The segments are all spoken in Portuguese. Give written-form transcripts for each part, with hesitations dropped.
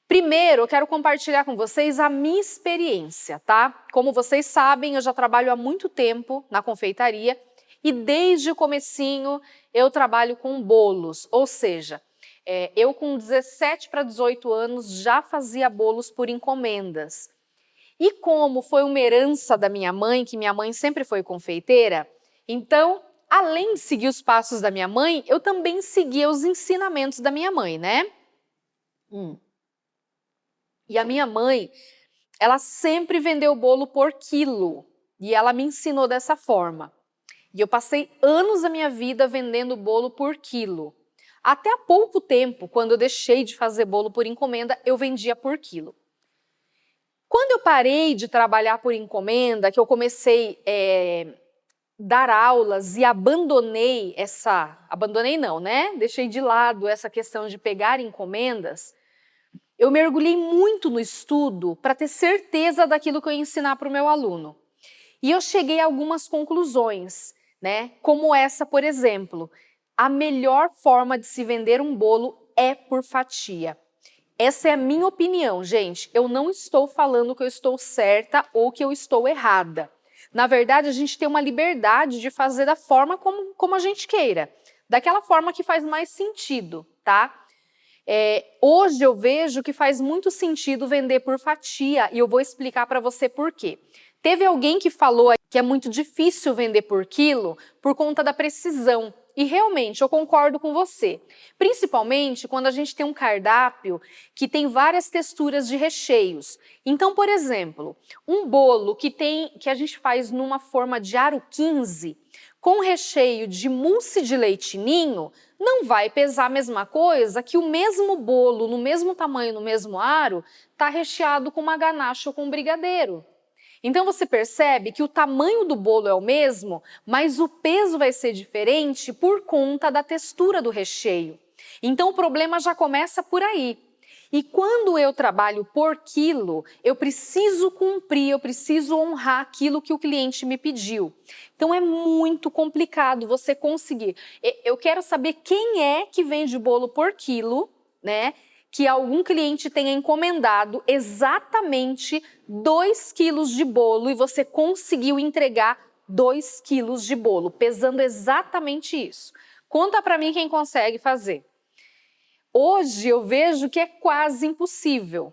Primeiro, eu quero compartilhar com vocês a minha experiência, tá? Como vocês sabem, eu já trabalho há muito tempo na confeitaria e desde o comecinho eu trabalho com bolos, ou seja, eu com 17 para 18 anos já fazia bolos por encomendas. E como foi uma herança da minha mãe, que minha mãe sempre foi confeiteira, então, além de seguir os passos da minha mãe, eu também seguia os ensinamentos da minha mãe, né? E a minha mãe, ela sempre vendeu bolo por quilo e ela me ensinou dessa forma. E eu passei anos da minha vida vendendo bolo por quilo. Até há pouco tempo, quando eu deixei de fazer bolo por encomenda, eu vendia por quilo. Quando eu parei de trabalhar por encomenda, que eu comecei dar aulas e abandonei abandonei não, né? Deixei de lado essa questão de pegar encomendas, eu mergulhei muito no estudo para ter certeza daquilo que eu ia ensinar para o meu aluno. E eu cheguei a algumas conclusões, né? Como essa, por exemplo, a melhor forma de se vender um bolo é por fatia. Essa é a minha opinião, gente. Eu não estou falando que eu estou certa ou que eu estou errada. Na verdade, a gente tem uma liberdade de fazer da forma como a gente queira, daquela forma que faz mais sentido, tá? Hoje eu vejo que faz muito sentido vender por fatia e eu vou explicar para você por quê. Teve alguém que falou que é muito difícil vender por quilo por conta da precisão. E realmente, eu concordo com você. Principalmente quando a gente tem um cardápio que tem várias texturas de recheios. Então, por exemplo, um bolo que a gente faz numa forma de aro 15, com recheio de mousse de leite ninho, não vai pesar a mesma coisa que o mesmo bolo, no mesmo tamanho, no mesmo aro, está recheado com uma ganache ou com brigadeiro. Então você percebe que o tamanho do bolo é o mesmo, mas o peso vai ser diferente por conta da textura do recheio. Então o problema já começa por aí. E quando eu trabalho por quilo, eu preciso cumprir, eu preciso honrar aquilo que o cliente me pediu. Então é muito complicado você conseguir. Eu quero saber quem é que vende bolo por quilo, né? Que algum cliente tenha encomendado exatamente 2 quilos de bolo e você conseguiu entregar 2 quilos de bolo, pesando exatamente isso. Conta para mim quem consegue fazer. Hoje eu vejo que é quase impossível.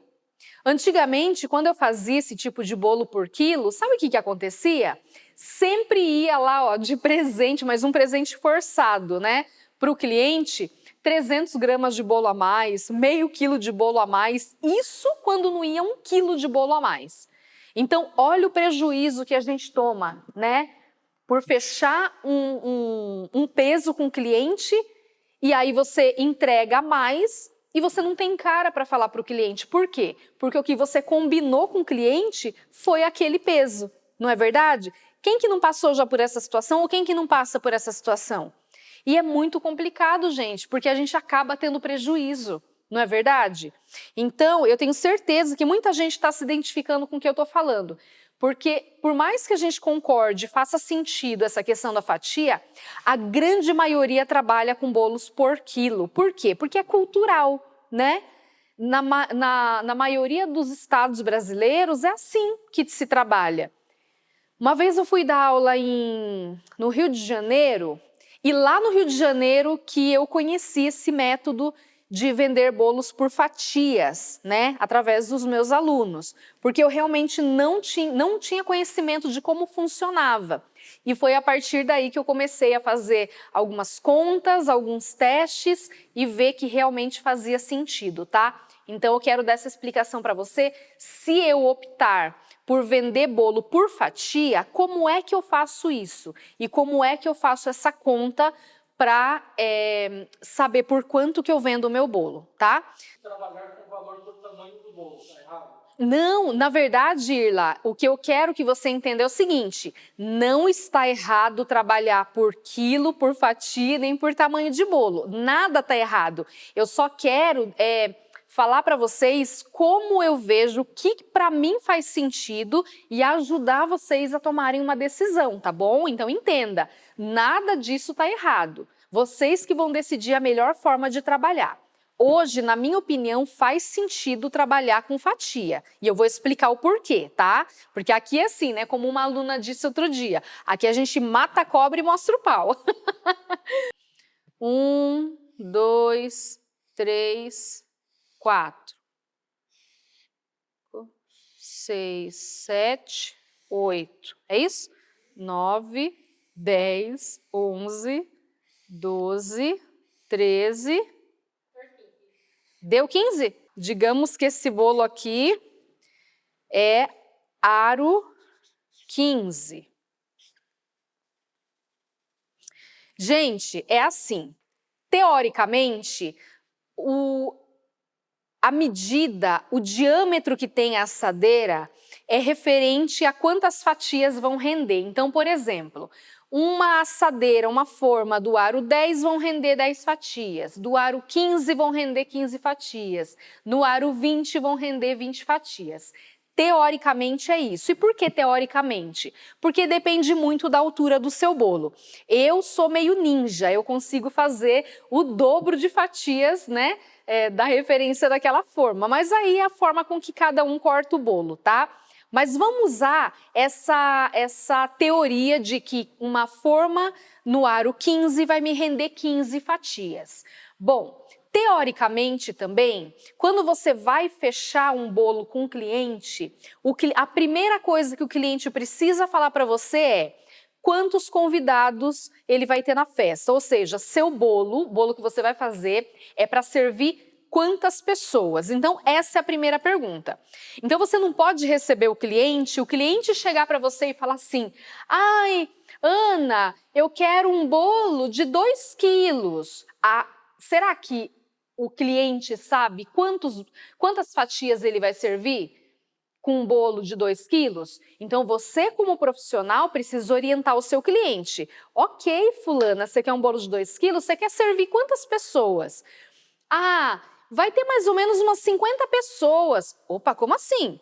Antigamente, quando eu fazia esse tipo de bolo por quilo, sabe o que acontecia? Sempre ia lá, ó, de presente, mas um presente forçado, né? Para o cliente, 300 gramas de bolo a mais, meio quilo de bolo a mais, isso quando não ia 1 quilo de bolo a mais. Então, olha o prejuízo que a gente toma, né? Por fechar um peso com o cliente e aí você entrega mais e você não tem cara para falar para o cliente. Por quê? Porque o que você combinou com o cliente foi aquele peso, não é verdade? Quem que não passou já por essa situação ou quem que não passa por essa situação? E é muito complicado, gente, porque a gente acaba tendo prejuízo, não é verdade? Então, eu tenho certeza que muita gente está se identificando com o que eu estou falando. Porque, por mais que a gente concorde, faça sentido essa questão da fatia, a grande maioria trabalha com bolos por quilo. Por quê? Porque é cultural, né? Na maioria dos estados brasileiros é assim que se trabalha. Uma vez eu fui dar aula no Rio de Janeiro, e lá no Rio de Janeiro que eu conheci esse método de vender bolos por fatias, né, através dos meus alunos, porque eu realmente não tinha conhecimento de como funcionava. E foi a partir daí que eu comecei a fazer algumas contas, alguns testes e ver que realmente fazia sentido, tá? Então eu quero dar essa explicação para você. Se eu optar por vender bolo por fatia, como é que eu faço isso? E como é que eu faço essa conta para saber por quanto que eu vendo o meu bolo, tá? Trabalhar com o valor do tamanho do bolo, tá errado? Não, na verdade, Irla, o que eu quero que você entenda é o seguinte, não está errado trabalhar por quilo, por fatia, nem por tamanho de bolo. Nada está errado. Eu só quero falar para vocês como eu vejo, o que para mim faz sentido e ajudar vocês a tomarem uma decisão, tá bom? Então entenda, nada disso está errado. Vocês que vão decidir a melhor forma de trabalhar. Hoje, na minha opinião, faz sentido trabalhar com fatia. E eu vou explicar o porquê, tá? Porque aqui é assim, né? Como uma aluna disse outro dia. Aqui a gente mata a cobra e mostra o pau. 1, 2, 3, 4, 6, 7, 8. É isso? 9, 10, 11, 12, 13... Deu 15? Digamos que esse bolo aqui é aro 15. Gente, é assim. Teoricamente, a medida, o diâmetro que tem a assadeira é referente a quantas fatias vão render. Então, por exemplo, uma assadeira, uma forma do aro 10 vão render 10 fatias, do aro 15 vão render 15 fatias, no aro 20 vão render 20 fatias. Teoricamente é isso. E por que teoricamente? Porque depende muito da altura do seu bolo. Eu sou meio ninja, eu consigo fazer o dobro de fatias, né, da referência daquela forma. Mas aí é a forma com que cada um corta o bolo, tá? Mas vamos usar essa teoria de que uma forma no aro 15 vai me render 15 fatias. Bom, teoricamente também, quando você vai fechar um bolo com um cliente, a primeira coisa que o cliente precisa falar para você é quantos convidados ele vai ter na festa. Ou seja, seu bolo, o bolo que você vai fazer, é para servir quantas pessoas? Então, essa é a primeira pergunta. Então, você não pode receber o cliente chegar para você e falar assim, ai, Ana, eu quero um bolo de 2 quilos. Ah, será que o cliente sabe quantas fatias ele vai servir com um bolo de 2 quilos? Então, você, como profissional, precisa orientar o seu cliente. Ok, fulana, você quer um bolo de 2 quilos? Você quer servir quantas pessoas? Ah, vai ter mais ou menos umas 50 pessoas. Opa, como assim?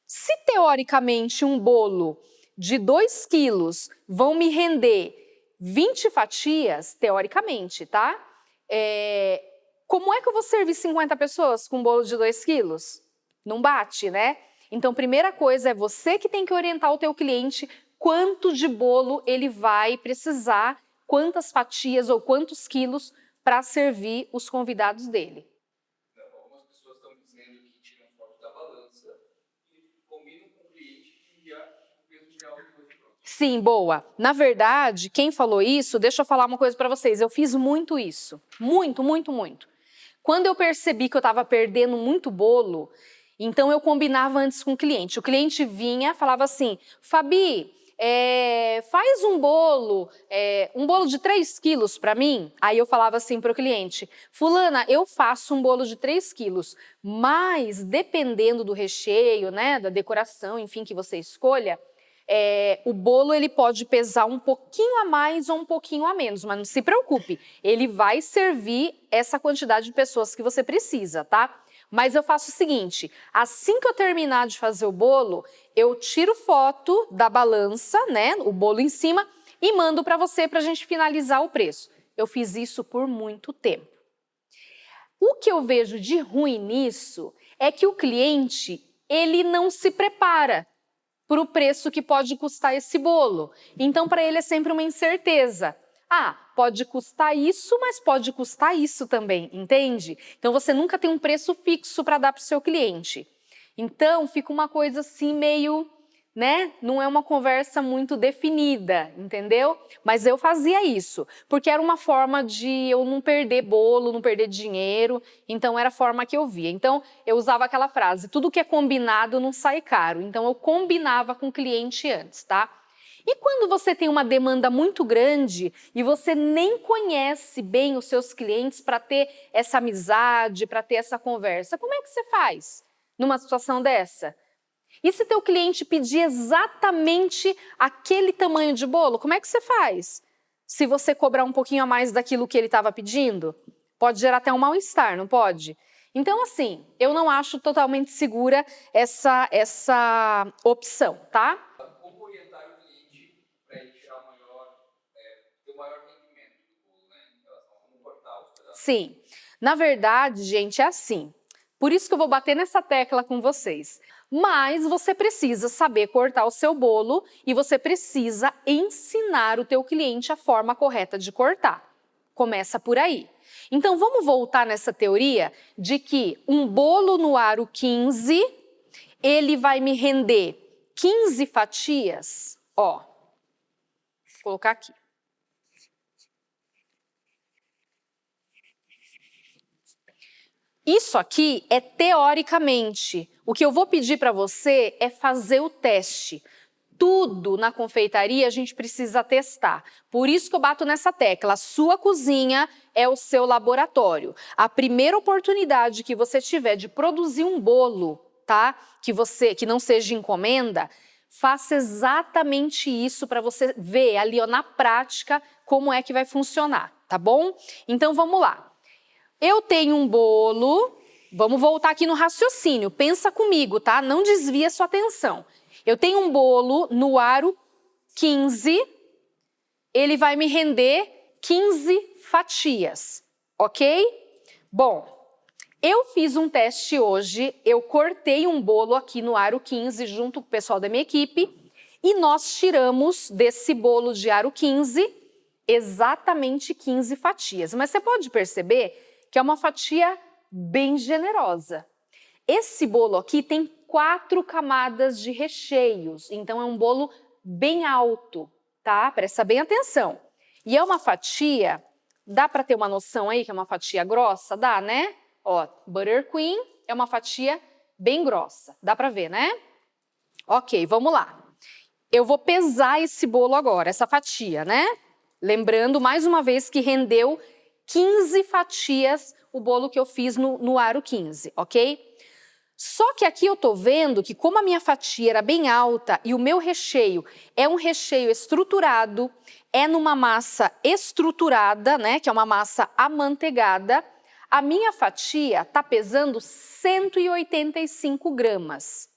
Se teoricamente um bolo de 2 quilos vão me render 20 fatias, teoricamente, tá? Como é que eu vou servir 50 pessoas com um bolo de 2 quilos? Não bate, né? Então, primeira coisa é você que tem que orientar o teu cliente quanto de bolo ele vai precisar, quantas fatias ou quantos quilos para servir os convidados dele. Algumas pessoas estão dizendo que tiram foto da balança e combinam com o cliente e já o peso real depois de pronto. Sim, boa. Na verdade, quem falou isso, deixa eu falar uma coisa para vocês. Eu fiz muito isso. Muito, muito, muito. Quando eu percebi que eu estava perdendo muito bolo, então eu combinava antes com o cliente. O cliente vinha, falava assim, Fabi, faz um bolo de 3 quilos para mim. Aí eu falava assim para o cliente, fulana, eu faço um bolo de 3 quilos, mas dependendo do recheio, né, da decoração, enfim, que você escolha, o bolo ele pode pesar um pouquinho a mais ou um pouquinho a menos, mas não se preocupe, ele vai servir essa quantidade de pessoas que você precisa, tá? Mas eu faço o seguinte, assim que eu terminar de fazer o bolo, eu tiro foto da balança, né, o bolo em cima, e mando para você para a gente finalizar o preço. Eu fiz isso por muito tempo. O que eu vejo de ruim nisso é que o cliente, ele não se prepara para o preço que pode custar esse bolo. Então, para ele é sempre uma incerteza. Ah, pode custar isso, mas pode custar isso também, entende? Então, você nunca tem um preço fixo para dar para o seu cliente. Então, fica uma coisa assim meio, né? Não é uma conversa muito definida, entendeu? Mas eu fazia isso, porque era uma forma de eu não perder bolo, não perder dinheiro, então era a forma que eu via. Então, eu usava aquela frase, tudo que é combinado não sai caro. Então, eu combinava com o cliente antes, tá? E quando você tem uma demanda muito grande e você nem conhece bem os seus clientes para ter essa amizade, para ter essa conversa, como é que você faz numa situação dessa? E se teu cliente pedir exatamente aquele tamanho de bolo, como é que você faz? Se você cobrar um pouquinho a mais daquilo que ele estava pedindo, pode gerar até um mal-estar, não pode? Então, assim, eu não acho totalmente segura essa opção, tá? Como orientar o cliente para ele tirar ter o maior rendimento do bolo, né? Em relação a como cortar os pedaços. Sim. Na verdade, gente, é assim. Por isso que eu vou bater nessa tecla com vocês. Mas você precisa saber cortar o seu bolo e você precisa ensinar o teu cliente a forma correta de cortar. Começa por aí. Então, vamos voltar nessa teoria de que um bolo no aro 15, ele vai me render 15 fatias. Ó, vou colocar aqui. Isso aqui é teoricamente. O que eu vou pedir para você é fazer o teste. Tudo na confeitaria a gente precisa testar. Por isso que eu bato nessa tecla. A sua cozinha é o seu laboratório. A primeira oportunidade que você tiver de produzir um bolo, tá? Que não seja encomenda, faça exatamente isso para você ver ali, ó, na prática como é que vai funcionar, tá bom? Então vamos lá. Eu tenho um bolo, vamos voltar aqui no raciocínio, pensa comigo, tá? Não desvia sua atenção. Eu tenho um bolo no aro 15, ele vai me render 15 fatias, ok? Bom, eu fiz um teste hoje, eu cortei um bolo aqui no aro 15 junto com o pessoal da minha equipe e nós tiramos desse bolo de aro 15 exatamente 15 fatias. Mas você pode perceber que é uma fatia bem generosa. Esse bolo aqui tem 4 camadas de recheios, então é um bolo bem alto, tá? Presta bem atenção. E é uma fatia, dá para ter uma noção aí que é uma fatia grossa? Dá, né? Ó, Butter Queen é uma fatia bem grossa, dá para ver, né? Ok, vamos lá. Eu vou pesar esse bolo agora, essa fatia, né? Lembrando mais uma vez que rendeu 15 fatias o bolo que eu fiz no aro 15, ok? Só que aqui eu tô vendo que como a minha fatia era bem alta e o meu recheio é um recheio estruturado, é numa massa estruturada, né, que é uma massa amanteigada, a minha fatia tá pesando 185 gramas,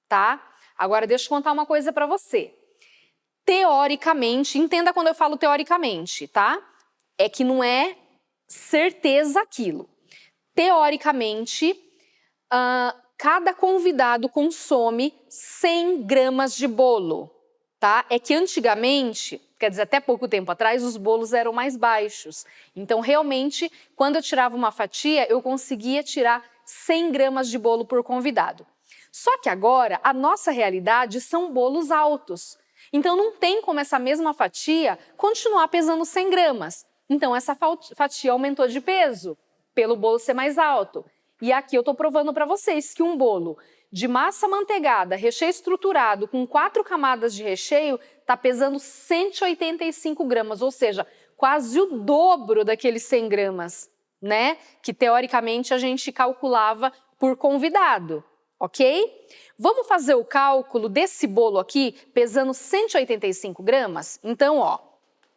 tá? Agora deixa eu contar uma coisa para você. Teoricamente, entenda quando eu falo teoricamente, tá? É que não é certeza aquilo. Teoricamente, cada convidado consome 100 gramas de bolo, tá? É que antigamente, quer dizer, até pouco tempo atrás, os bolos eram mais baixos. Então, realmente, quando eu tirava uma fatia, eu conseguia tirar 100 gramas de bolo por convidado. Só que agora, a nossa realidade são bolos altos. Então, não tem como essa mesma fatia continuar pesando 100 gramas. Então, essa fatia aumentou de peso, pelo bolo ser mais alto. E aqui eu estou provando para vocês que um bolo de massa manteigada, recheio estruturado, com 4 camadas de recheio, está pesando 185 gramas, ou seja, quase o dobro daqueles 100 gramas, né? Que teoricamente a gente calculava por convidado, ok? Vamos fazer o cálculo desse bolo aqui, pesando 185 gramas? Então, ó,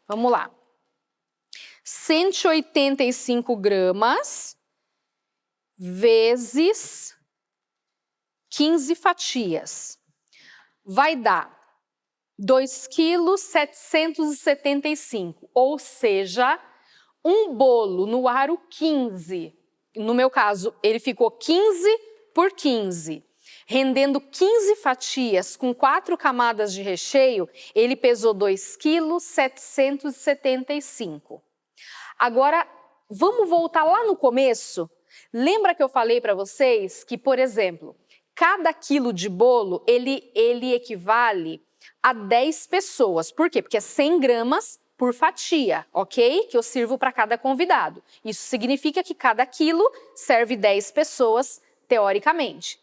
vamos lá. 185 gramas vezes 15 fatias. Vai dar 2,775 kg, ou seja, um bolo no aro 15, no meu caso, ele ficou 15 por 15, rendendo 15 fatias com 4 camadas de recheio, ele pesou 2,775 kg. Agora, vamos voltar lá no começo? Lembra que eu falei para vocês que, por exemplo, cada quilo de bolo, ele equivale a 10 pessoas. Por quê? Porque é 100 gramas por fatia, ok? Que eu sirvo para cada convidado. Isso significa que cada quilo serve 10 pessoas, teoricamente.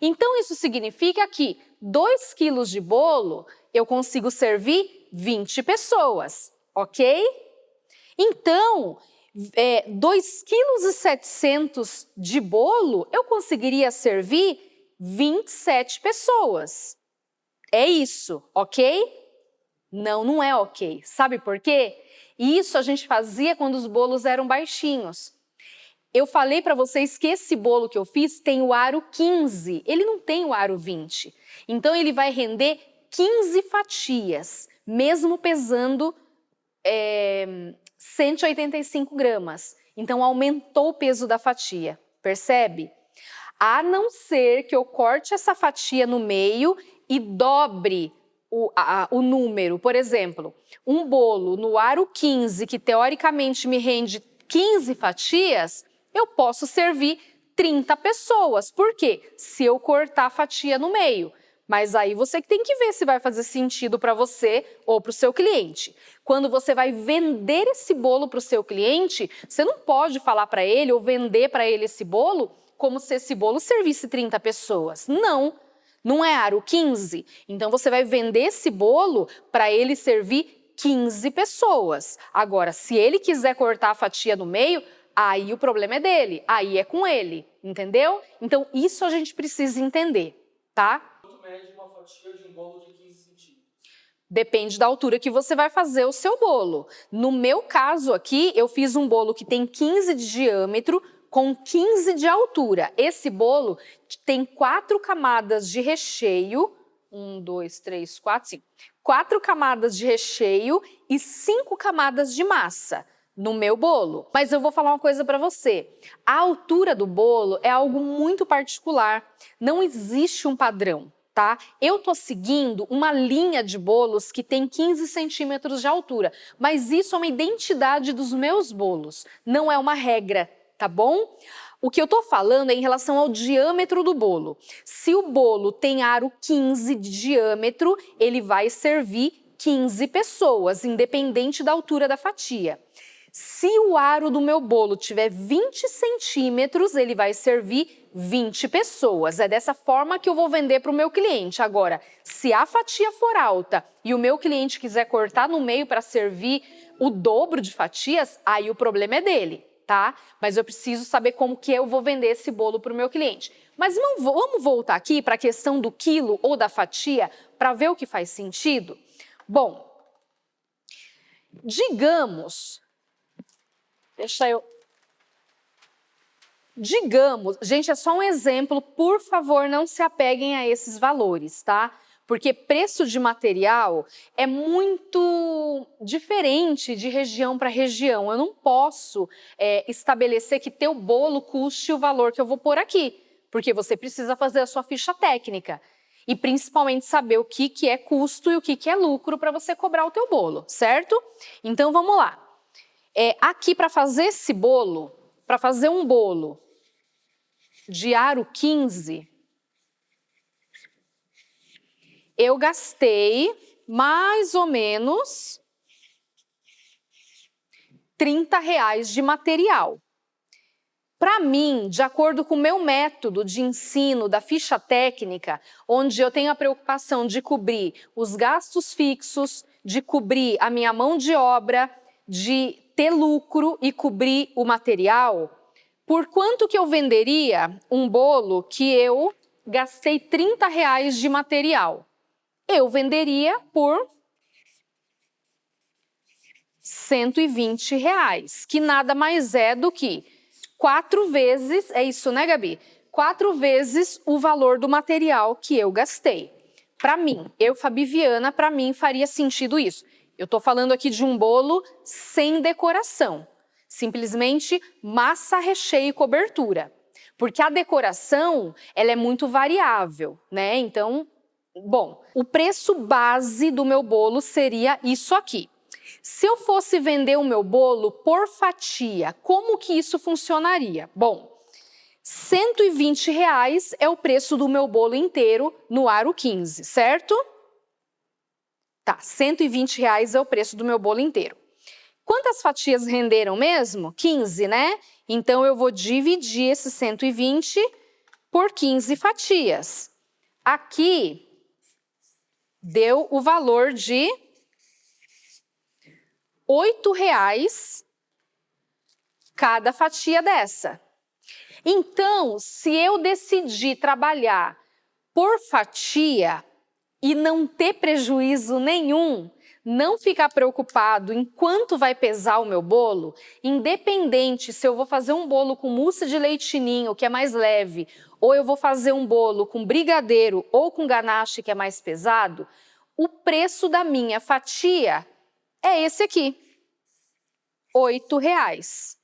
Então, isso significa que 2 quilos de bolo, eu consigo servir 20 pessoas, ok? Então, 2,7 kg de bolo, eu conseguiria servir 27 pessoas. É isso, ok? Não, não é ok. Sabe por quê? Isso a gente fazia quando os bolos eram baixinhos. Eu falei para vocês que esse bolo que eu fiz tem o aro 15, ele não tem o aro 20. Então, ele vai render 15 fatias, mesmo pesando 185 gramas. Então aumentou o peso da fatia, percebe? A não ser que eu corte essa fatia no meio e dobre o número. Por exemplo, um bolo no aro 15, que teoricamente me rende 15 fatias, eu posso servir 30 pessoas. Por quê? Se eu cortar a fatia no meio. Mas aí você que tem que ver se vai fazer sentido para você ou para o seu cliente. Quando você vai vender esse bolo para o seu cliente, você não pode falar para ele ou vender para ele esse bolo como se esse bolo servisse 30 pessoas. Não, não é aro 15. Então você vai vender esse bolo para ele servir 15 pessoas. Agora, se ele quiser cortar a fatia no meio, aí o problema é dele, aí é com ele, entendeu? Então isso a gente precisa entender, tá? Quanto mede uma fatia de um bolo de 15 centímetros? Depende da altura que você vai fazer o seu bolo. No meu caso aqui, eu fiz um bolo que tem 15 de diâmetro com 15 de altura. Esse bolo tem 4 camadas de recheio. 1, 2, 3, 4, 5. 4 camadas de recheio e 5 camadas de massa no meu bolo. Mas eu vou falar uma coisa para você. A altura do bolo é algo muito particular. Não existe um padrão. Tá? Eu tô seguindo uma linha de bolos que tem 15 centímetros de altura, mas isso é uma identidade dos meus bolos, não é uma regra, tá bom? O que eu tô falando é em relação ao diâmetro do bolo. Se o bolo tem aro 15 de diâmetro, ele vai servir 15 pessoas, independente da altura da fatia. Se o aro do meu bolo tiver 20 centímetros, ele vai servir 20 pessoas. É dessa forma que eu vou vender para o meu cliente. Agora, se a fatia for alta e o meu cliente quiser cortar no meio para servir o dobro de fatias, aí o problema é dele, tá? Mas eu preciso saber como que eu vou vender esse bolo para o meu cliente. Mas vamos voltar aqui para a questão do quilo ou da fatia para ver o que faz sentido? Bom, digamos... Digamos, gente, é só um exemplo, por favor, não se apeguem a esses valores, tá? Porque preço de material é muito diferente de região para região. Eu não posso estabelecer que teu bolo custe o valor que eu vou pôr aqui, porque você precisa fazer a sua ficha técnica e principalmente saber o que é custo e o que é lucro para você cobrar o teu bolo, certo? Então vamos lá. Aqui para fazer esse bolo, para fazer um bolo de aro 15, eu gastei mais ou menos R$30 de material. Para mim, de acordo com o meu método de ensino da ficha técnica, onde eu tenho a preocupação de cobrir os gastos fixos, de cobrir a minha mão de obra, de ter lucro e cobrir o material, por quanto que eu venderia um bolo que eu gastei R$30 de material? Eu venderia por R$120, que nada mais é do que 4 vezes, é isso, né, Gabi? 4 vezes o valor do material que eu gastei. Para mim, eu, Fabi Viana, para mim faria sentido isso. Eu estou falando aqui de um bolo sem decoração. Simplesmente massa, recheio e cobertura. Porque a decoração, ela é muito variável, né? Então, bom, o preço base do meu bolo seria isso aqui. Se eu fosse vender o meu bolo por fatia, como que isso funcionaria? Bom, R$120 é o preço do meu bolo inteiro no aro 15, certo? Tá, R$120 é o preço do meu bolo inteiro. Quantas fatias renderam mesmo? 15, né? Então eu vou dividir esse 120 por 15 fatias. Aqui deu o valor de R$8 cada fatia dessa. Então, se eu decidir trabalhar por fatia e não ter prejuízo nenhum, não ficar preocupado em quanto vai pesar o meu bolo, independente se eu vou fazer um bolo com mousse de leite ninho, que é mais leve, ou eu vou fazer um bolo com brigadeiro ou com ganache, que é mais pesado, o preço da minha fatia é esse aqui, R$8.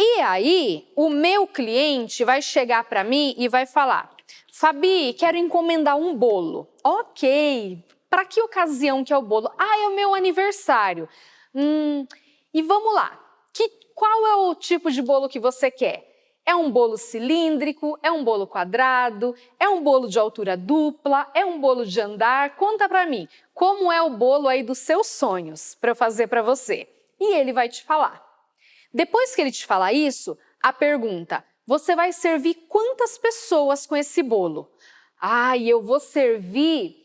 E aí, o meu cliente vai chegar para mim e vai falar: Fabi, quero encomendar um bolo. Ok, para que ocasião que é o bolo? Ah, é o meu aniversário. E vamos lá, qual é o tipo de bolo que você quer? É um bolo cilíndrico? É um bolo quadrado? É um bolo de altura dupla? É um bolo de andar? Conta para mim, como é o bolo aí dos seus sonhos para eu fazer para você? E ele vai te falar. Depois que ele te falar isso, a pergunta: você vai servir quantas pessoas com esse bolo? Ah, eu vou servir,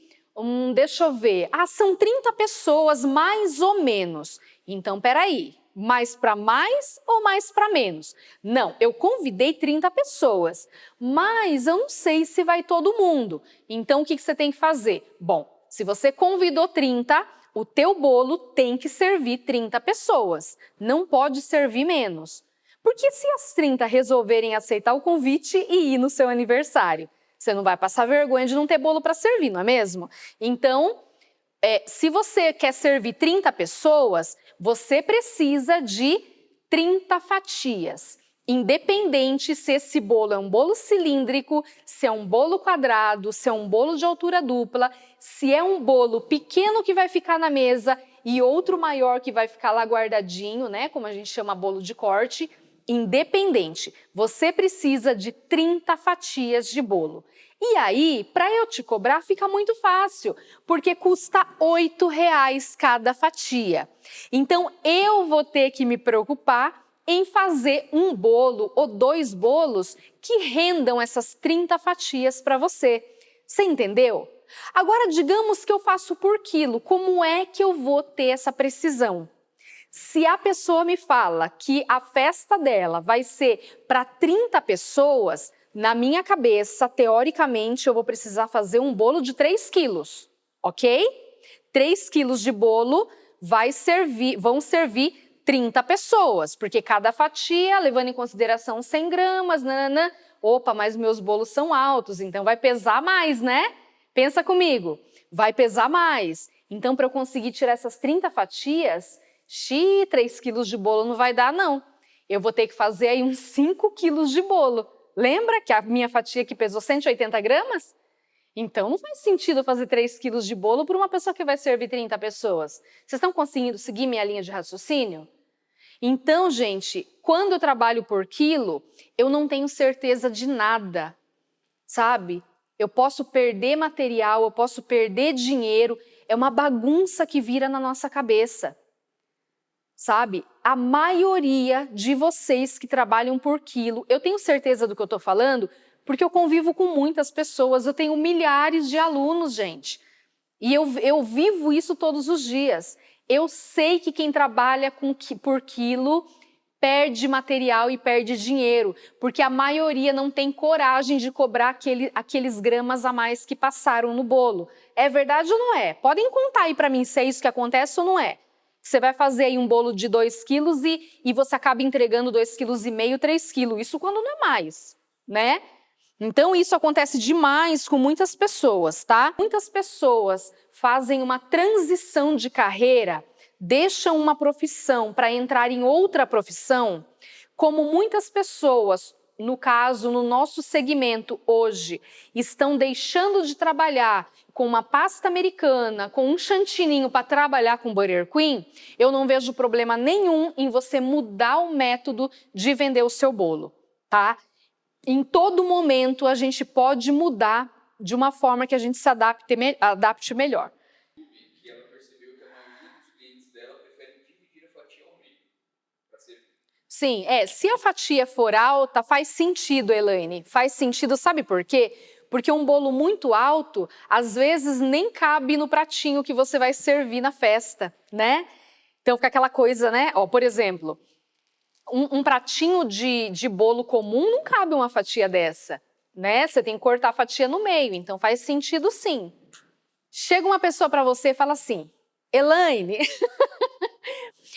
deixa eu ver, são 30 pessoas mais ou menos. Então, peraí, mais para mais ou mais para menos? Não, eu convidei 30 pessoas, mas eu não sei se vai todo mundo. Então, o que você tem que fazer? Bom, se você convidou 30, o teu bolo tem que servir 30 pessoas, não pode servir menos. Porque se as 30 resolverem aceitar o convite e ir no seu aniversário, você não vai passar vergonha de não ter bolo para servir, não é mesmo? Então, se você quer servir 30 pessoas, você precisa de 30 fatias. Independente se esse bolo é um bolo cilíndrico, se é um bolo quadrado, se é um bolo de altura dupla, se é um bolo pequeno que vai ficar na mesa e outro maior que vai ficar lá guardadinho, né, como a gente chama bolo de corte, independente, você precisa de 30 fatias de bolo. E aí, para eu te cobrar, fica muito fácil, porque custa R$ 8,00 cada fatia. Então, eu vou ter que me preocupar em fazer um bolo ou 2 bolos que rendam essas 30 fatias para você. Você entendeu? Agora, digamos que eu faço por quilo, como é que eu vou ter essa precisão? Se a pessoa me fala que a festa dela vai ser para 30 pessoas, na minha cabeça, teoricamente, eu vou precisar fazer um bolo de 3 quilos, ok? 3 quilos de bolo vão servir 30 pessoas, porque cada fatia, levando em consideração 100 gramas, nananã, opa, mas meus bolos são altos, então vai pesar mais, né? Pensa comigo, vai pesar mais. Então, para eu conseguir tirar essas 30 fatias, 3 quilos de bolo não vai dar, não. Eu vou ter que fazer aí uns 5 quilos de bolo. Lembra que a minha fatia aqui pesou 180 gramas? Então, não faz sentido fazer 3 quilos de bolo para uma pessoa que vai servir 30 pessoas. Vocês estão conseguindo seguir minha linha de raciocínio? Então, gente, quando eu trabalho por quilo, eu não tenho certeza de nada, sabe? Eu posso perder material, eu posso perder dinheiro, é uma bagunça que vira na nossa cabeça. Sabe? A maioria de vocês que trabalham por quilo, eu tenho certeza do que eu estou falando, porque eu convivo com muitas pessoas, eu tenho milhares de alunos, gente. E eu vivo isso todos os dias. Eu sei que quem trabalha por quilo perde material e perde dinheiro, porque a maioria não tem coragem de cobrar aqueles gramas a mais que passaram no bolo. É verdade ou não é? Podem contar aí para mim se é isso que acontece ou não é. Você vai fazer aí um bolo de 2 quilos e você acaba entregando 2,5 kg, 3 quilos. Isso quando não é mais, né? Então, isso acontece demais com muitas pessoas, tá? Muitas pessoas fazem uma transição de carreira, deixam uma profissão para entrar em outra profissão, como muitas pessoas, no caso, no nosso segmento hoje, estão deixando de trabalhar com uma pasta americana, com um chantininho para trabalhar com Butter Queen, eu não vejo problema nenhum em você mudar o método de vender o seu bolo, tá? Em todo momento a gente pode mudar de uma forma que a gente se adapte melhor. Que ela percebeu que a maioria dos clientes dela preferem dividir a fatia ao meio para servir. Sim, se a fatia for alta, faz sentido, Elaine, faz sentido, sabe por quê? Porque um bolo muito alto, às vezes nem cabe no pratinho que você vai servir na festa, né? Então fica aquela coisa, né? Ó, por exemplo, um pratinho de bolo comum não cabe uma fatia dessa, né? Você tem que cortar a fatia no meio, então faz sentido sim. Chega uma pessoa para você e fala assim: Elaine,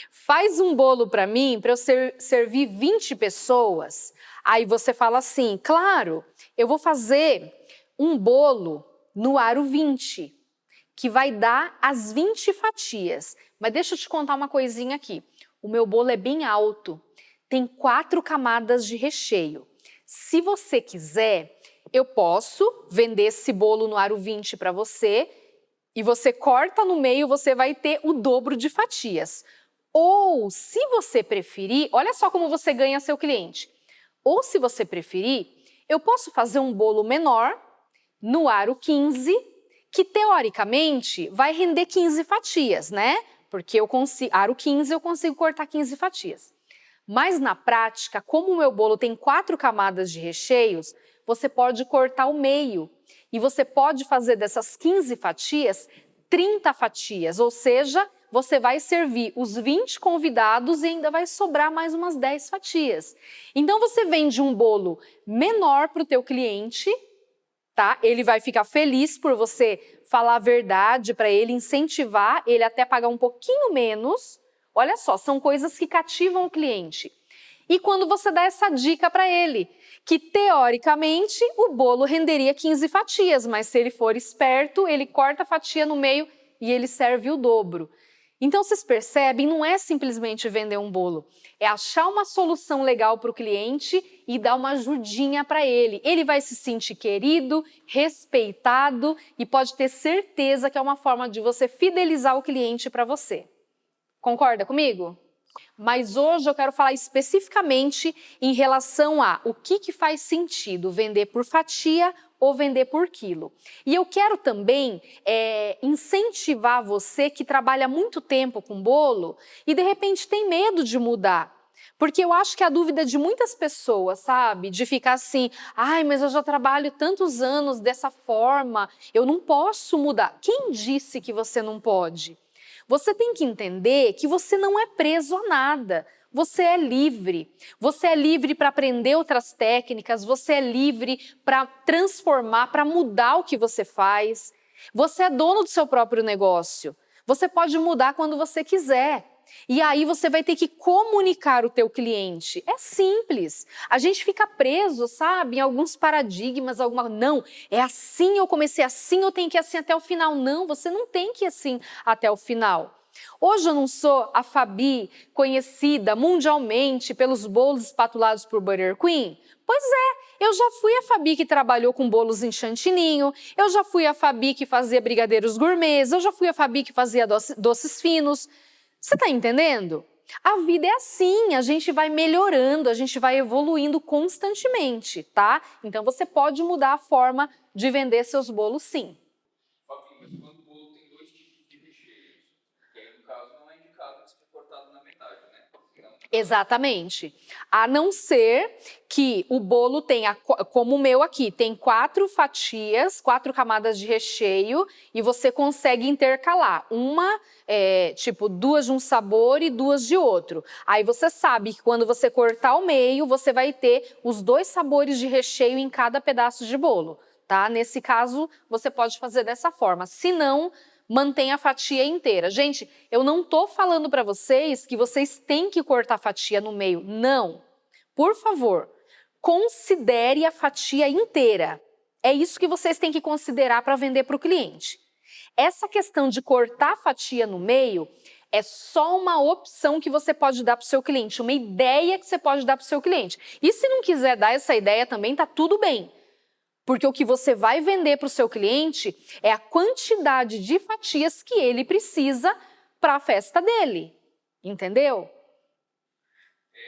faz um bolo para mim, para eu servir 20 pessoas. Aí você fala assim: claro, eu vou fazer um bolo no aro 20, que vai dar as 20 fatias. Mas deixa eu te contar uma coisinha aqui. O meu bolo é bem alto. tem 4 camadas de recheio. Se você quiser, eu posso vender esse bolo no aro 20 para você e você corta no meio, você vai ter o dobro de fatias. Ou, se você preferir, olha só como você ganha seu cliente. Ou, se você preferir, eu posso fazer um bolo menor no aro 15, que teoricamente vai render 15 fatias, né? Porque aro 15 eu consigo cortar 15 fatias. Mas na prática, como o meu bolo tem 4 camadas de recheios, você pode cortar o meio. E você pode fazer dessas 15 fatias, 30 fatias, ou seja, você vai servir os 20 convidados e ainda vai sobrar mais umas 10 fatias. Então você vende um bolo menor para o teu cliente, tá? Ele vai ficar feliz por você falar a verdade para ele, incentivar ele até pagar um pouquinho menos. Olha só, são coisas que cativam o cliente. E quando você dá essa dica para ele, que teoricamente o bolo renderia 15 fatias, mas se ele for esperto, ele corta a fatia no meio e ele serve o dobro. Então vocês percebem, não é simplesmente vender um bolo, é achar uma solução legal para o cliente e dar uma ajudinha para ele. Ele vai se sentir querido, respeitado e pode ter certeza que é uma forma de você fidelizar o cliente para você. Concorda comigo? Mas hoje eu quero falar especificamente em relação a o que faz sentido vender por fatia ou vender por quilo. E eu quero também incentivar você que trabalha muito tempo com bolo e de repente tem medo de mudar. Porque eu acho que a dúvida de muitas pessoas, sabe? De ficar assim, ai, mas eu já trabalho tantos anos dessa forma, eu não posso mudar. Quem disse que você não pode? Você tem que entender que você não é preso a nada. Você é livre. Você é livre para aprender outras técnicas, você é livre para transformar, para mudar o que você faz. Você é dono do seu próprio negócio. Você pode mudar quando você quiser. E aí você vai ter que comunicar o teu cliente. É simples. A gente fica preso, sabe, em alguns paradigmas, não, é assim, eu comecei assim, eu tenho que ir assim até o final. Não, você não tem que ir assim até o final. Hoje eu não sou a Fabi conhecida mundialmente pelos bolos espatulados por Butter Queen? Pois é, eu já fui a Fabi que trabalhou com bolos em chantininho, eu já fui a Fabi que fazia brigadeiros gourmets, eu já fui a Fabi que fazia doces finos. Você está entendendo? A vida é assim, a gente vai melhorando, a gente vai evoluindo constantemente, tá? Então você pode mudar a forma de vender seus bolos, sim. Fabinho, mas quando o bolo tem 2 tipos de recheios, que aí no caso não é indicado que seja cortado na metade, né? Exatamente. A não ser que o bolo tenha, como o meu aqui, tem 4 fatias, 4 camadas de recheio e você consegue intercalar. Uma, tipo, 2 de um sabor e 2 de outro. Aí você sabe que quando você cortar o meio, você vai ter os 2 sabores de recheio em cada pedaço de bolo, tá? Nesse caso, você pode fazer dessa forma. Se não, mantém a fatia inteira. Gente, eu não estou falando para vocês que vocês têm que cortar a fatia no meio. Não. Por favor, considere a fatia inteira. É isso que vocês têm que considerar para vender para o cliente. Essa questão de cortar a fatia no meio é só uma opção que você pode dar para o seu cliente, uma ideia que você pode dar para o seu cliente. E se não quiser dar essa ideia também, tá tudo bem. Porque o que você vai vender para o seu cliente é a quantidade de fatias que ele precisa para a festa dele. Entendeu?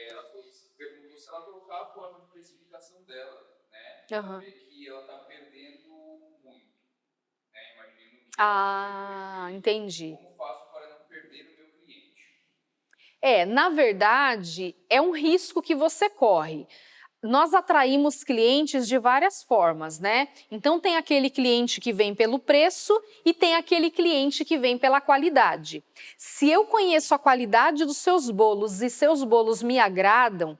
Ela perguntou se ela trocar a forma de precificação dela, né? Uhum. Ela vê que ela está perdendo muito, né? Imagino que... Ah, entendi. Como faço para não perder o meu cliente? Na verdade, é um risco que você corre. Nós atraímos clientes de várias formas, né? Então tem aquele cliente que vem pelo preço e tem aquele cliente que vem pela qualidade. Se eu conheço a qualidade dos seus bolos e seus bolos me agradam,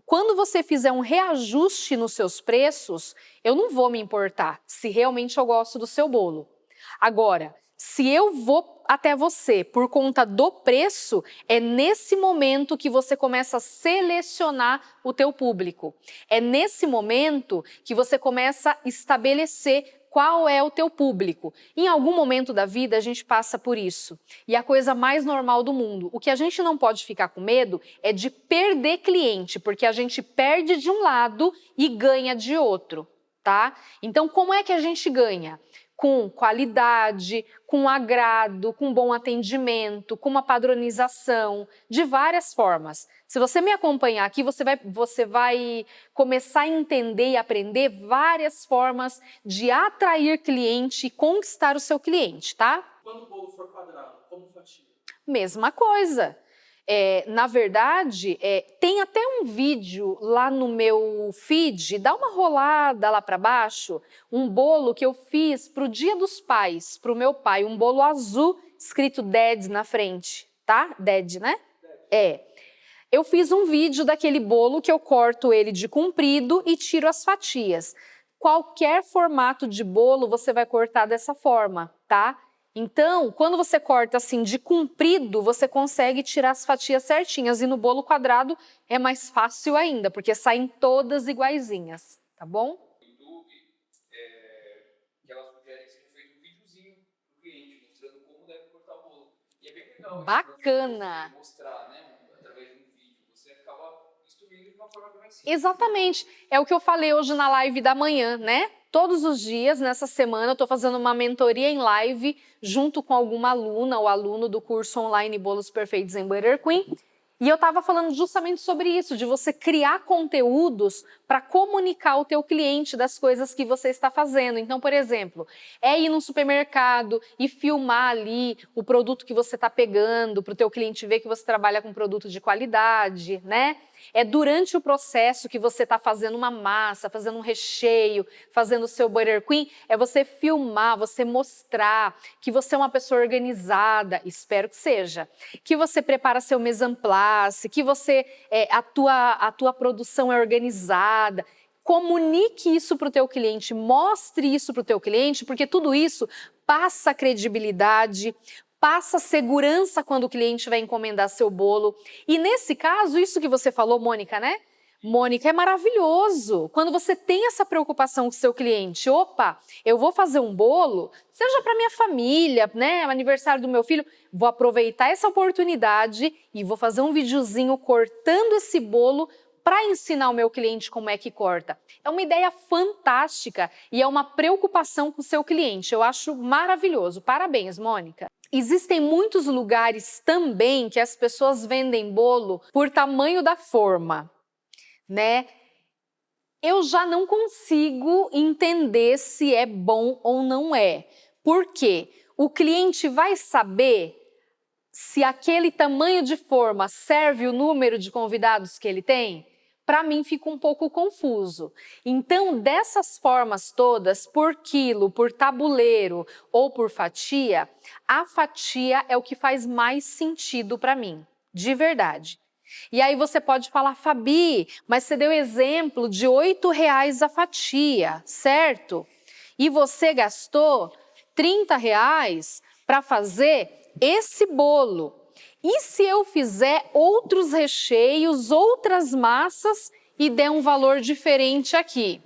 quando você fizer um reajuste nos seus preços, eu não vou me importar se realmente eu gosto do seu bolo. Agora, se eu vou até você por conta do preço, é nesse momento que você começa a selecionar o teu público. É nesse momento que você começa a estabelecer Qual é o teu público? Em algum momento da vida a gente passa por isso. E a coisa mais normal do mundo. O que a gente não pode ficar com medo é de perder cliente, porque a gente perde de um lado e ganha de outro, tá? Então, como é que a gente ganha? Com qualidade, com agrado, com bom atendimento, com uma padronização, de várias formas. Se você me acompanhar aqui, você vai começar a entender e aprender várias formas de atrair cliente e conquistar o seu cliente, tá? Quando o bolo for quadrado, como fatia? Mesma coisa. Na verdade, tem até um vídeo lá no meu feed, dá uma rolada lá para baixo, um bolo que eu fiz para o Dia dos Pais, para o meu pai, um bolo azul escrito Dad na frente, tá? Dad, né? Eu fiz um vídeo daquele bolo que eu corto ele de comprido e tiro as fatias. Qualquer formato de bolo você vai cortar dessa forma, tá? Então, quando você corta assim de comprido, você consegue tirar as fatias certinhas. E no bolo quadrado é mais fácil ainda, porque saem todas iguaizinhas, tá bom? No YouTube, que ela sugere que seja feito um videozinho pro cliente, mostrando como deve cortar o bolo. E é bem legal Bacana! isso, mostrar, né, através de um vídeo. Você acaba instruindo de uma forma bem mais simples. Exatamente, é o que eu falei hoje na live da manhã, né? Todos os dias, nessa semana, eu estou fazendo uma mentoria em live junto com alguma aluna ou aluno do curso online Bolos Perfeitos em Butter Queen. E eu estava falando justamente sobre isso, de você criar conteúdos para comunicar ao teu cliente das coisas que você está fazendo. Então, por exemplo, ir num supermercado e filmar ali o produto que você está pegando, para o teu cliente ver que você trabalha com produto de qualidade, né? É durante o processo que você está fazendo uma massa, fazendo um recheio, fazendo o seu Butter Queen, é você filmar, você mostrar que você é uma pessoa organizada, espero que seja, que você prepara seu mise en place, que você, a tua produção é organizada. Comunique isso para o teu cliente, mostre isso para o teu cliente, porque tudo isso passa credibilidade, passa segurança quando o cliente vai encomendar seu bolo. E nesse caso, isso que você falou, Mônica, né? Mônica, é maravilhoso. Quando você tem essa preocupação com o seu cliente, opa, eu vou fazer um bolo, seja para minha família, né, aniversário do meu filho, vou aproveitar essa oportunidade e vou fazer um videozinho cortando esse bolo para ensinar o meu cliente como é que corta. É uma ideia fantástica e é uma preocupação com o seu cliente. Eu acho maravilhoso. Parabéns, Mônica. Existem muitos lugares também que as pessoas vendem bolo por tamanho da forma, né? Eu já não consigo entender se é bom ou não é. Por quê? O cliente vai saber se aquele tamanho de forma serve o número de convidados que ele tem? Para mim fica um pouco confuso. Então, dessas formas todas, por quilo, por tabuleiro ou por fatia, a fatia é o que faz mais sentido para mim, de verdade. E aí você pode falar, Fabi, mas você deu exemplo de R$ 8 a fatia, certo? E você gastou R$ 30 para fazer esse bolo. E se eu fizer outros recheios, outras massas e der um valor diferente aqui?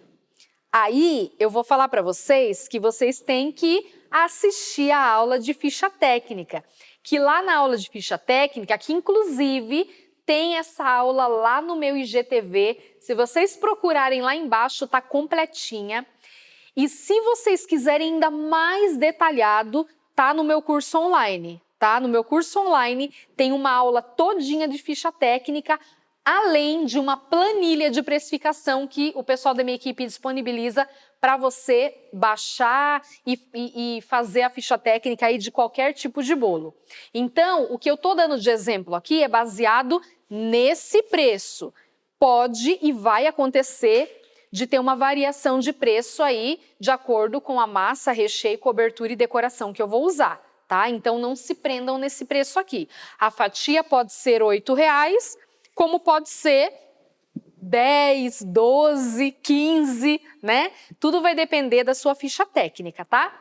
Aí eu vou falar para vocês que vocês têm que assistir a aula de ficha técnica. Que lá na aula de ficha técnica, que inclusive tem essa aula lá no meu IGTV. Se vocês procurarem lá embaixo, tá completinha. E se vocês quiserem ainda mais detalhado, tá no meu curso online, tá? No meu curso online tem uma aula todinha de ficha técnica, além de uma planilha de precificação que o pessoal da minha equipe disponibiliza para você baixar e fazer a ficha técnica aí de qualquer tipo de bolo. Então, o que eu estou dando de exemplo aqui é baseado nesse preço. Pode e vai acontecer de ter uma variação de preço aí, de acordo com a massa, recheio, cobertura e decoração que eu vou usar, tá? Então não se prendam nesse preço aqui. A fatia pode ser R$ 8, como pode ser 10, 12, 15, né? Tudo vai depender da sua ficha técnica, tá?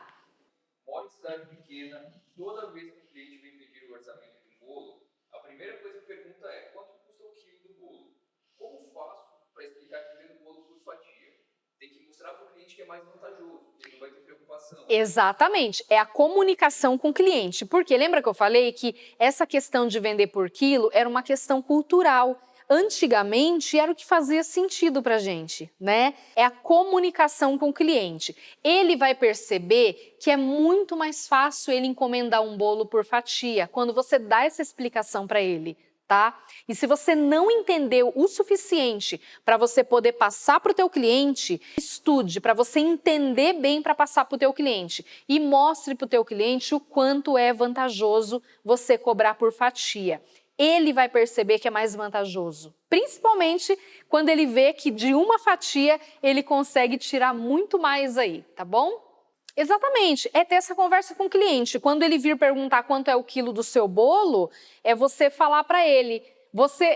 Mora em cidade pequena, toda vez que o cliente vem pedir o orçamento de um bolo, a primeira coisa que pergunta é quanto custa o quilo do bolo? Como faço para explicar que vendo bolo por fatia? Tem que mostrar para o cliente cliente que é mais vantajoso, ele não vai ter preocupação. Exatamente, é a comunicação com o cliente. Porque lembra que eu falei que essa questão de vender por quilo era uma questão cultural. Antigamente era o que fazia sentido para a gente, né? É a comunicação com o cliente. Ele vai perceber que é muito mais fácil ele encomendar um bolo por fatia quando você dá essa explicação para ele. Tá? E se você não entendeu o suficiente para você poder passar para o teu cliente, estude para você entender bem para passar para o teu cliente e mostre para o teu cliente o quanto é vantajoso você cobrar por fatia. Ele vai perceber que é mais vantajoso, principalmente quando ele vê que de uma fatia ele consegue tirar muito mais aí, tá bom? Exatamente, é ter essa conversa com o cliente. Quando ele vir perguntar quanto é o quilo do seu bolo, é você falar para ele.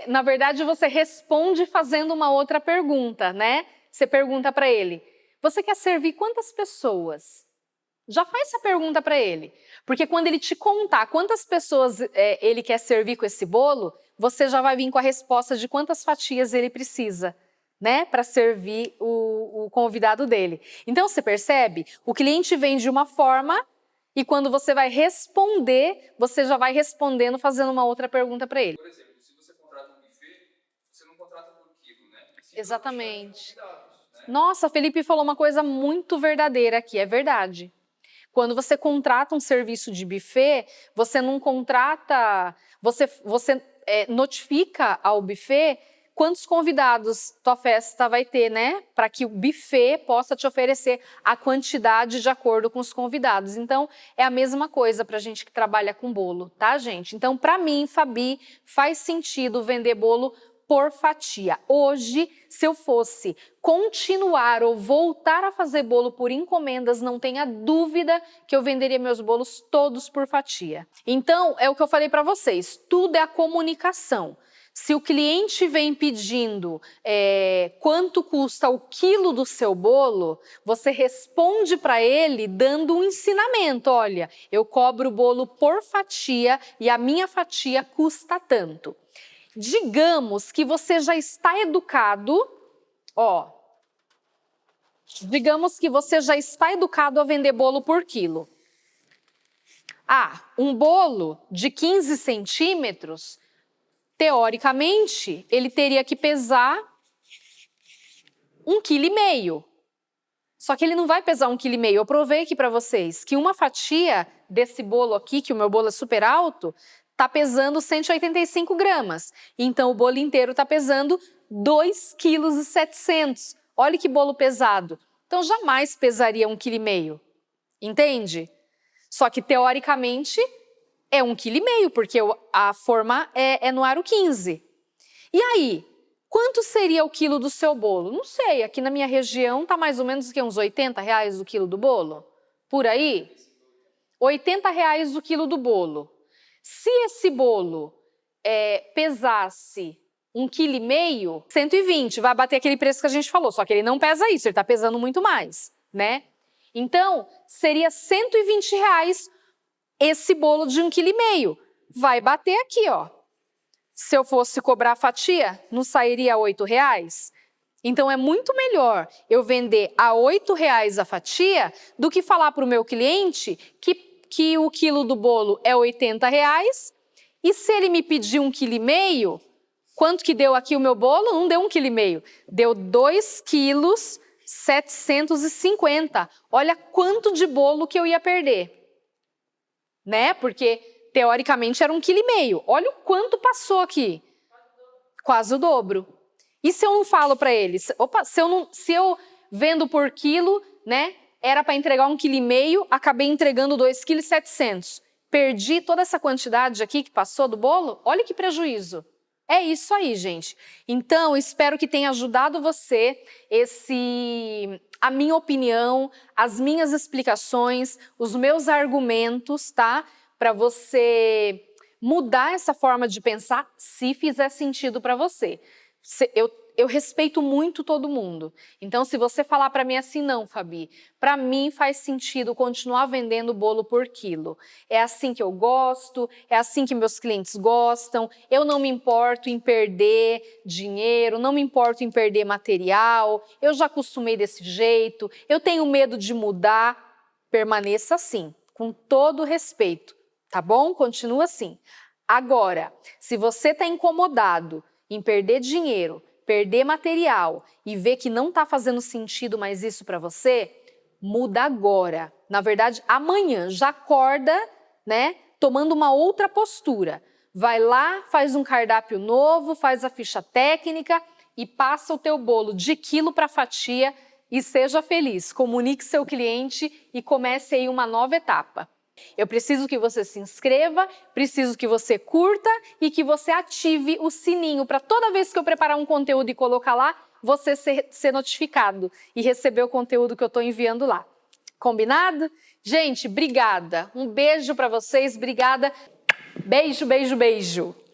Na verdade, você responde fazendo uma outra pergunta, né? Você pergunta para ele, você quer servir quantas pessoas? Já faz essa pergunta para ele. Porque quando ele te contar quantas pessoas ele quer servir com esse bolo, você já vai vir com a resposta de quantas fatias ele precisa, né, para servir o convidado dele. Então, você percebe? O cliente vem de uma forma e quando você vai responder, você já vai respondendo fazendo uma outra pergunta para ele. Por exemplo, se você contrata um buffet, você não contrata por quilo, né? Exatamente. Convidados, né? Nossa, Felipe falou uma coisa muito verdadeira aqui, é verdade. Quando você contrata um serviço de buffet, você não contrata, você notifica ao buffet quantos convidados tua festa vai ter, né? Para que o buffet possa te oferecer a quantidade de acordo com os convidados. Então, é a mesma coisa para a gente que trabalha com bolo, tá, gente? Então, para mim, Fabi, faz sentido vender bolo por fatia. Hoje, se eu fosse continuar ou voltar a fazer bolo por encomendas, não tenha dúvida que eu venderia meus bolos todos por fatia. Então, é o que eu falei para vocês, tudo é a comunicação. Se o cliente vem pedindo quanto custa o quilo do seu bolo, você responde para ele dando um ensinamento. Olha, eu cobro o bolo por fatia e a minha fatia custa tanto. Digamos que você já está educado, digamos que você já está educado a vender bolo por quilo. Um bolo de 15 centímetros, teoricamente, ele teria que pesar 1,5 kg. Só que ele não vai pesar 1,5 kg. Eu provei aqui para vocês que uma fatia desse bolo aqui, que o meu bolo é super alto, está pesando 185 gramas. Então, o bolo inteiro está pesando 2,7 kg. Olha que bolo pesado. Então, jamais pesaria 1,5 kg. Entende? Só que, teoricamente, é 1,5 kg, porque a forma é no aro 15. E aí, quanto seria o quilo do seu bolo? Não sei, aqui na minha região está mais ou menos uns R$80 o quilo do bolo? Por aí? R$80 o quilo do bolo. Se esse bolo pesasse 1,5 kg, 120, vai bater aquele preço que a gente falou, só que ele não pesa isso, ele está pesando muito mais, né? Então, seria R$120 esse bolo de 1,5 kg. Vai bater aqui, ó. Se eu fosse cobrar a fatia, não sairia R$8? Então, é muito melhor eu vender a R$8 a fatia do que falar para o meu cliente que o quilo do bolo é R$80 e se ele me pedir 1,5 kg, quanto que deu aqui o meu bolo? Não deu 1,5 kg, deu 2,750 kg. Olha quanto de bolo que eu ia perder, né? Porque teoricamente era 1,5 kg. Olha o quanto passou aqui. Quase o dobro. E se eu não falo para eles? Opa, se eu vendo por quilo, né? Era para entregar 1,5 kg, acabei entregando 2,7 kg. Perdi toda essa quantidade aqui que passou do bolo? Olha que prejuízo. É isso aí, gente. Então, espero que tenha ajudado você a minha opinião, as minhas explicações, os meus argumentos, tá? Para você mudar essa forma de pensar, se fizer sentido para você. eu respeito muito todo mundo. Então, se você falar para mim assim, não, Fabi, para mim faz sentido continuar vendendo bolo por quilo. É assim que eu gosto, é assim que meus clientes gostam, eu não me importo em perder dinheiro, não me importo em perder material, eu já acostumei desse jeito, eu tenho medo de mudar, permaneça assim, com todo respeito, tá bom? Continua assim. Agora, se você está incomodado em perder dinheiro, perder material e ver que não está fazendo sentido mais isso para você, muda agora. Na verdade, amanhã já acorda, né, tomando uma outra postura. Vai lá, faz um cardápio novo, faz a ficha técnica e passa o teu bolo de quilo para fatia e seja feliz. Comunique seu cliente e comece aí uma nova etapa. Eu preciso que você se inscreva, preciso que você curta e que você ative o sininho para toda vez que eu preparar um conteúdo e colocar lá, você ser notificado e receber o conteúdo que eu estou enviando lá. Combinado? Gente, obrigada. Um beijo para vocês, obrigada. Beijo, beijo, beijo.